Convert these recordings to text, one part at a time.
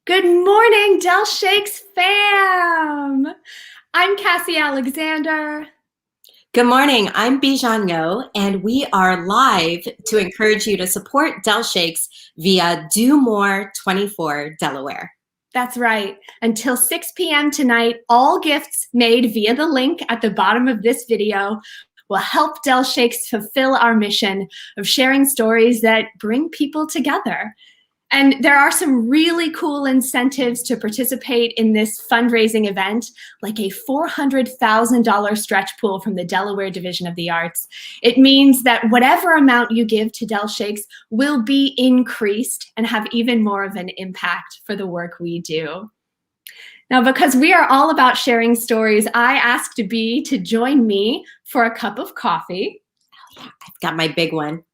Good morning, Del Shakes fam. I'm Cassie Alexander. Good morning. I'm Bi Jean Ngo, and we are live to encourage you to support Del Shakes via Do More 24 Delaware. That's right. Until 6 p.m. tonight, all gifts made via the link at the bottom of this video will help Del Shakes fulfill our mission of sharing stories that bring people together. And there are some really cool incentives to participate in this fundraising event, like a $400,000 stretch pool from the Delaware Division of the Arts. It means that whatever amount you give to Del Shakes will be increased and have even more of an impact for the work we do. Now, because we are all about sharing stories, I asked Bi to join me for a cup of coffee. Oh, yeah, I've got my big one.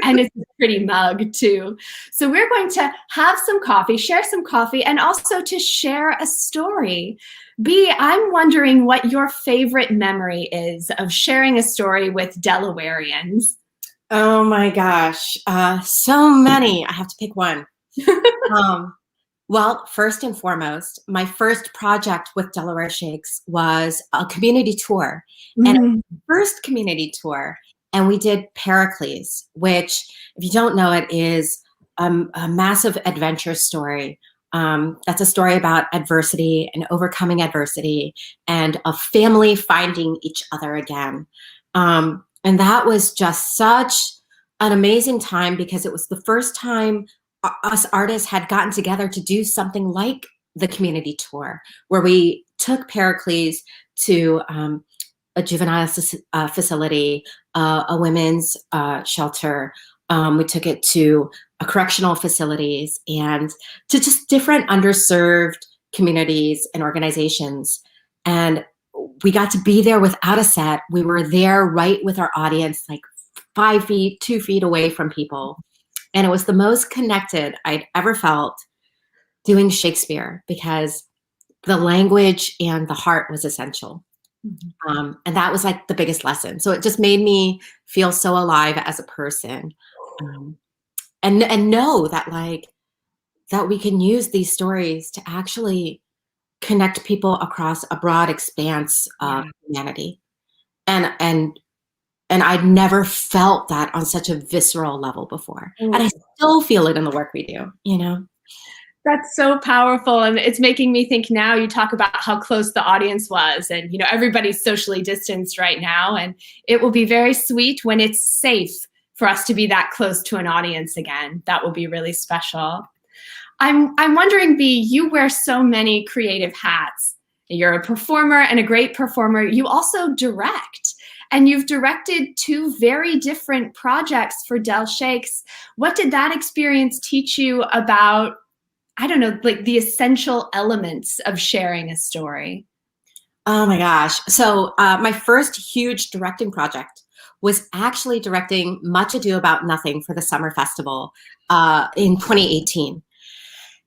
And it's a pretty mug too. So we're going to have some coffee, share some coffee, and also to share a story. Bi, I'm wondering what your favorite memory is of sharing a story with Delawareans. Oh my gosh, so many. I have to pick one. Well, first and foremost, my first project with Delaware Shakes was a community tour, and it was the first community tour. And we did Pericles, which, if you don't know it, is a massive adventure story. That's a story about adversity and overcoming adversity and a family finding each other again. And that was just such an amazing time because it was the first time us artists had gotten together to do something like the community tour, where we took Pericles to a juvenile facility, a women's shelter. We took it to correctional facilities and to just different underserved communities and organizations. And we got to be there without a set. We were there right with our audience, like 5 feet, 2 feet away from people. And it was the most connected I'd ever felt doing Shakespeare because the language and the heart was essential. And that was like the biggest lesson. So it just made me feel so alive as a person, and know that that we can use these stories to actually connect people across a broad expanse of humanity. And I'd never felt that on such a visceral level before. And I still feel it in the work we do, you know? That's so powerful. And it's making me think now, you talk about how close the audience was, and everybody's socially distanced right now. And it will be very sweet when it's safe for us to be that close to an audience again. That will be really special. I'm wondering, Bi, you wear so many creative hats. You're a performer and a great performer. You also direct. And you've directed 2 very different projects for Del Shakes. What did that experience teach you about, I don't know, like the essential elements of sharing a story? Oh my gosh. So my first huge directing project was actually directing Much Ado About Nothing for the Summer Festival in 2018.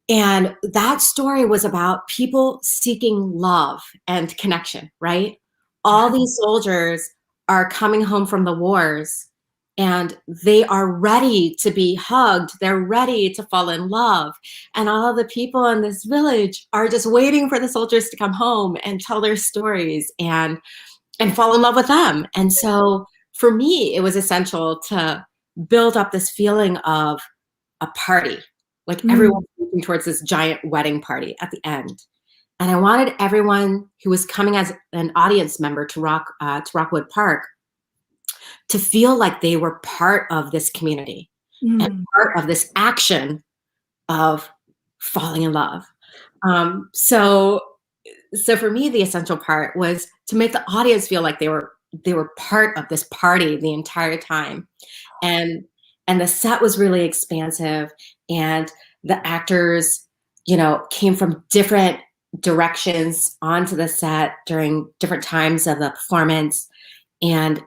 And that story was about people seeking love and connection, right? All these soldiers are coming home from the wars and they are ready to be hugged. They're ready to fall in love. And all of the people in this village are just waiting for the soldiers to come home and tell their stories and fall in love with them. And so for me, it was essential to build up this feeling of a party, like everyone's moving towards this giant wedding party at the end. And I wanted everyone who was coming as an audience member to Rockwood Park to feel like they were part of this community and part of this action of falling in love. So for me, the essential part was to make the audience feel like they were part of this party the entire time. And the set was really expansive, and the actors, came from different directions onto the set during different times of the performance. And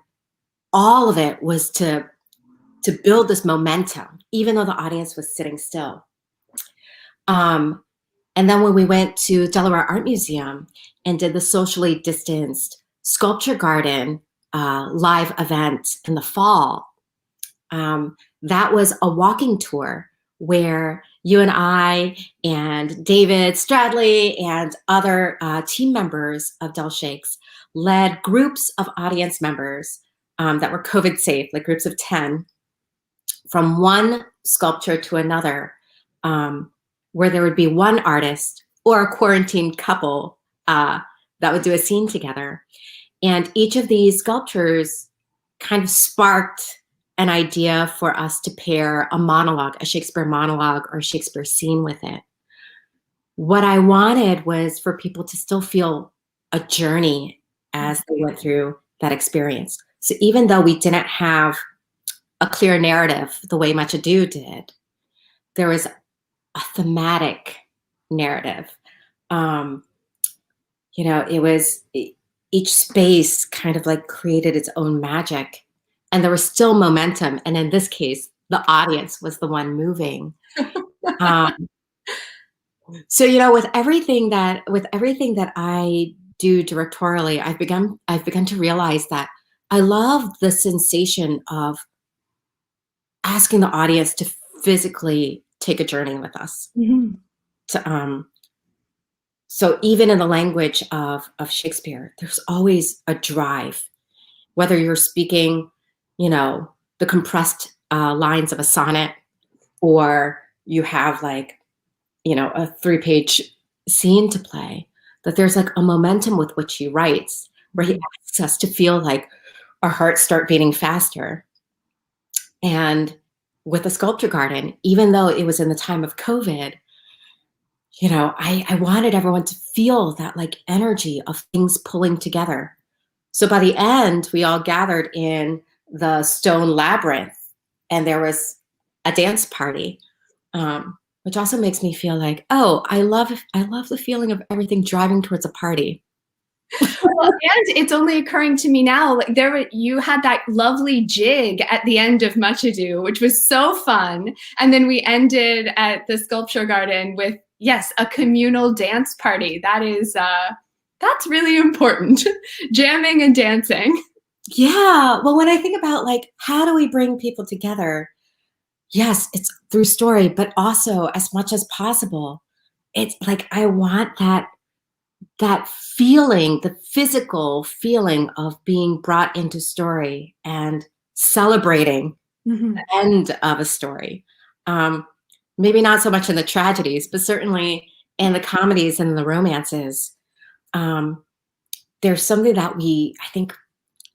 all of it was to build this momentum, even though the audience was sitting still. And then when we went to Delaware Art Museum and did the socially distanced sculpture garden live event in the fall, that was a walking tour where you and I and David Stradley and other team members of Del Shakes led groups of audience members that were COVID safe, like groups of 10, from one sculpture to another, where there would be one artist or a quarantined couple that would do a scene together. And each of these sculptures kind of sparked an idea for us to pair a monologue, a Shakespeare monologue or a Shakespeare scene with it. What I wanted was for people to still feel a journey as they went through that experience. So even though we didn't have a clear narrative the way Much Ado did, there was a thematic narrative. It was each space kind of like created its own magic, and there was still momentum. And in this case, the audience was the one moving. So with everything that I do directorially, I've begun to realize that I love the sensation of asking the audience to physically take a journey with us. So even in the language of Shakespeare, there's always a drive, whether you're speaking, the compressed lines of a sonnet, or you have like, a 3-page scene to play, that there's like a momentum with which he writes, where he asks us to feel like our hearts start beating faster. And with the Sculpture Garden, even though it was in the time of COVID, I wanted everyone to feel that like energy of things pulling together. So by the end, we all gathered in the stone labyrinth, and there was a dance party, which also makes me feel like, oh, I love the feeling of everything driving towards a party. Well, and it's only occurring to me now, like you had that lovely jig at the end of Much Ado, which was so fun. And then we ended at the Sculpture Garden with, yes, a communal dance party. That's really important. Jamming and dancing. Yeah. Well, when I think about like, how do we bring people together? Yes, it's through story, but also as much as possible, it's like, I want that feeling, the physical feeling of being brought into story and celebrating the end of a story. Maybe not so much in the tragedies, but certainly in the comedies and the romances. There's something that I think,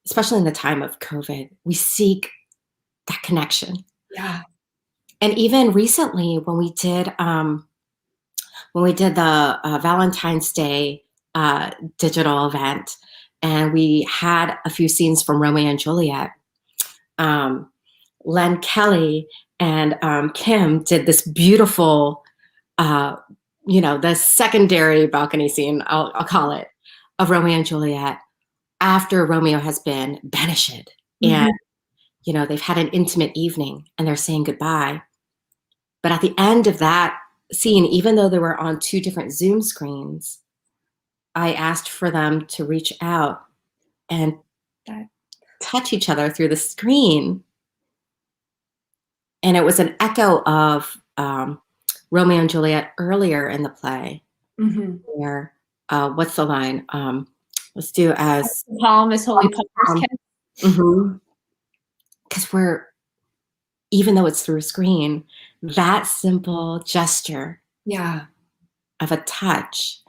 especially in the time of COVID, we seek that connection. Yeah. And even recently, when we did the Valentine's Day digital event, and we had a few scenes from Romeo and Juliet, Len Kelly and Kim did this beautiful, the secondary balcony scene, I'll call it, of Romeo and Juliet after Romeo has been banished. And, they've had an intimate evening and they're saying goodbye. But at the end of that scene, even though they were on 2 different Zoom screens, I asked for them to reach out and touch each other through the screen. And it was an echo of Romeo and Juliet earlier in the play, where, what's the line? Let's do as palm is holy palmer's kiss. Because even though it's through a screen, that simple gesture of a touch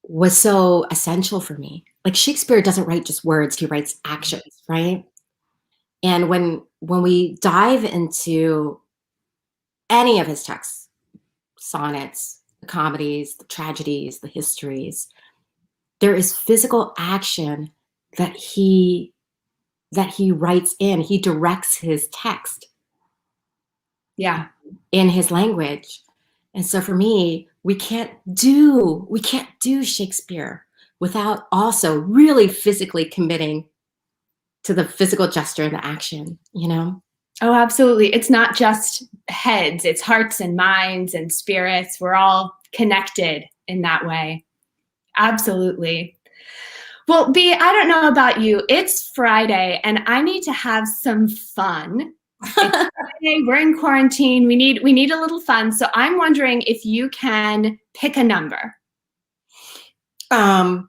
was so essential for me. Like, Shakespeare doesn't write just words, he writes actions, right? And when we dive into any of his texts, sonnets, the comedies, the tragedies, the histories, there is physical action that he writes in. He directs his text in his language. And so for me, we can't do Shakespeare without also really physically committing to the physical gesture and the action, Oh, absolutely. It's not just heads, it's hearts and minds and spirits. We're all connected in that way. Absolutely. Well, Bi, I don't know about you. It's Friday and I need to have some fun. It's Friday, we're in quarantine. We need a little fun. So I'm wondering if you can pick a number. Does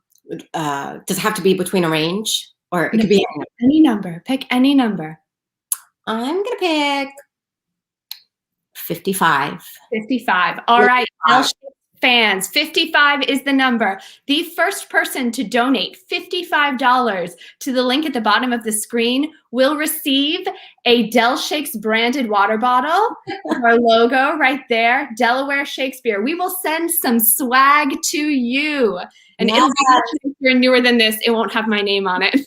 it have to be between a range, or it could be any number? Pick any number. I'm gonna pick 55. 55. All right, fans, 55 is the number. The first person to donate $55 to the link at the bottom of the screen will receive a Del Shakes branded water bottle. Our logo right there, Delaware Shakespeare. We will send some swag to you. And Yes. if you're newer than this, it won't have my name on it.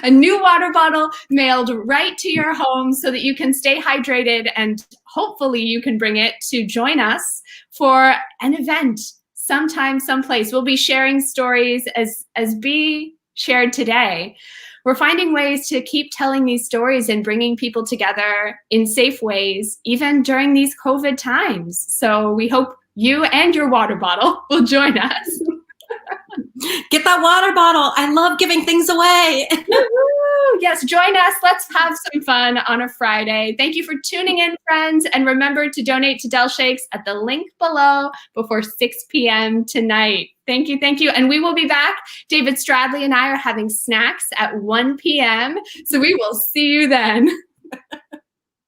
A new water bottle mailed right to your home so that you can stay hydrated, and hopefully you can bring it to join us for an event sometime, someplace. We'll be sharing stories as Bi shared today. We're finding ways to keep telling these stories and bringing people together in safe ways, even during these COVID times. So we hope you and your water bottle will join us. Get that water bottle. I love giving things away. Yes, join us. Let's have some fun on a Friday. Thank you for tuning in, friends. And remember to donate to Del Shakes at the link below before 6 p.m. tonight. Thank you, thank you. And we will be back. David Stradley and I are having snacks at 1 p.m. So we will see you then.